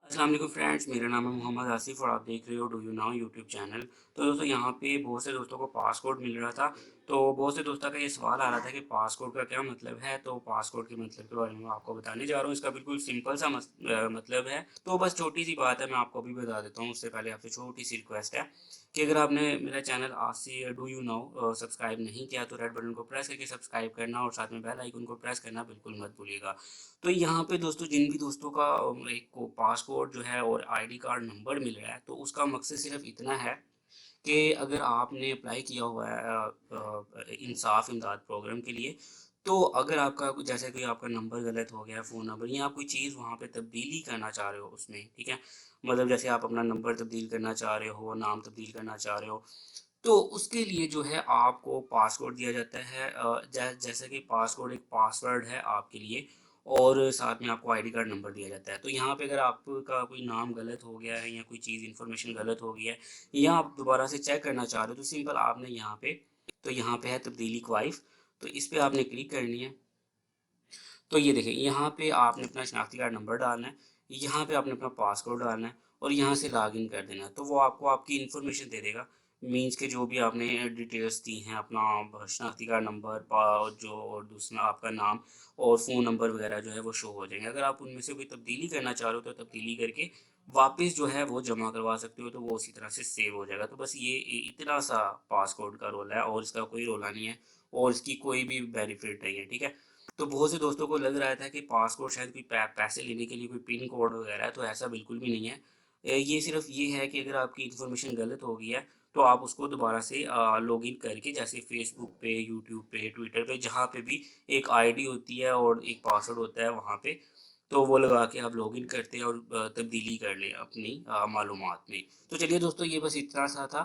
अस्सलाम वालेकुम फ्रेंड्स, मेरा नाम है मोहम्मद आसिफ और आप देख रहे हो do you now YouTube channel. तो दोस्तों यहाँ पे बहुत से दोस्तों को पासकोड मिल रहा था। तो बहुत से दोस्तों का ये सवाल आ रहा था कि पासकोड का क्या मतलब है। तो पासकोड के मतलब के बारे में आपको बताने जा रहा हूँ। इसका बिल्कुल सिंपल सा मतलब है। तो बस छोटी सी बात है, मैं आपको अभी बता देता हूँ। उससे पहले आपसे छोटी सी रिक्वेस्ट है कि अगर आपने मेरा चैनल आज से डू यू नाउ सब्सक्राइब नहीं किया तो रेड बटन को प्रेस करके सब्सक्राइब करना और साथ में बेल आइकन को प्रेस करना बिल्कुल मत भूलिएगा। तो यहाँ पे दोस्तों जिन भी दोस्तों का एक को पासपोर्ट जो है और आईडी कार्ड नंबर मिल रहा है, तो उसका मकसद सिर्फ इतना है कि अगर आपने अप्लाई किया हुआ है इंसाफ इमदाद प्रोग्राम के लिए, तो अगर आपका जैसे कोई आपका नंबर गलत हो गया, फ़ोन नंबर या आप कोई चीज़ वहाँ पे तब्दीली करना चाह रहे हो उसमें, ठीक है, मतलब जैसे आप अपना नंबर तब्दील करना चाह रहे हो, नाम तब्दील करना चाह रहे हो, तो उसके लिए जो है आपको पासवर्ड दिया जाता है। जैसे कि पासवर्ड एक पासवर्ड है आपके लिए और साथ में आपको आईडी कार्ड नंबर दिया जाता है। तो यहाँ पे अगर आपका कोई नाम गलत हो गया है या कोई चीज़ इन्फॉर्मेशन गलत हो गई है या आप दोबारा से चेक करना चाह रहे हो, तो सिंपल आपने यहाँ पे तो यहाँ पे है तब्दीली ख्वाइफ, तो इस पे आपने क्लिक करनी है। तो ये देखिए यहाँ पे आपने अपना शनाख्ती कार्ड नंबर डालना है, यहाँ पे आपने अपना पासवर्ड डालना है और यहाँ से लॉगिन कर देना है। तो वो आपको आपकी इन्फॉर्मेशन दे देगा, मीन्स के जो भी आपने डिटेल्स दी हैं, अपना शनाख्ती कार्ड नंबर जो और दूसरा आपका नाम और फ़ोन नंबर वगैरह जो है वो शो हो जाएंगे। अगर आप उनमें से कोई तब्दीली करना चाह रहे हो तो तब्दीली करके वापस जो है वो जमा करवा सकते हो, तो वो उसी तरह से सेव हो जाएगा। तो बस ये इतना सा पासकोड का रोल है और इसका कोई रोला नहीं है और इसकी कोई भी बेनिफिट नहीं है, ठीक है। तो बहुत से दोस्तों को लग रहा था कि पासपोर्ट शायद कोई पैसे लेने के लिए कोई पिन कोड वगैरह है, तो ऐसा बिल्कुल भी नहीं है। ये सिर्फ ये है कि अगर आपकी इन्फॉर्मेशन गलत हो गई है तो आप उसको दोबारा से लॉगिन करके, जैसे फेसबुक पे, यूट्यूब पे, ट्विटर पे, जहाँ पे भी एक आईडी होती है और एक पासवर्ड होता है वहाँ पे, तो वो लगा के आप लॉगिन करते हैं और तब्दीली कर लें अपनी मालूमात में। तो चलिए दोस्तों, ये बस इतना सा था।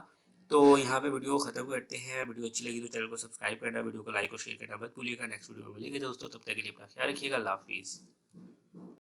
तो यहाँ पे वीडियो ख़त्म करते हैं। वीडियो अच्छी लगी तो चैनल को सब्सक्राइब करना, वीडियो को लाइक और शेयर करना मत भूलिएगा। नेक्स्ट वीडियो में मिलेंगे दोस्तों, तब तक के लिए अपना ख्याल रखिएगा। अल्लाह हाफिज़।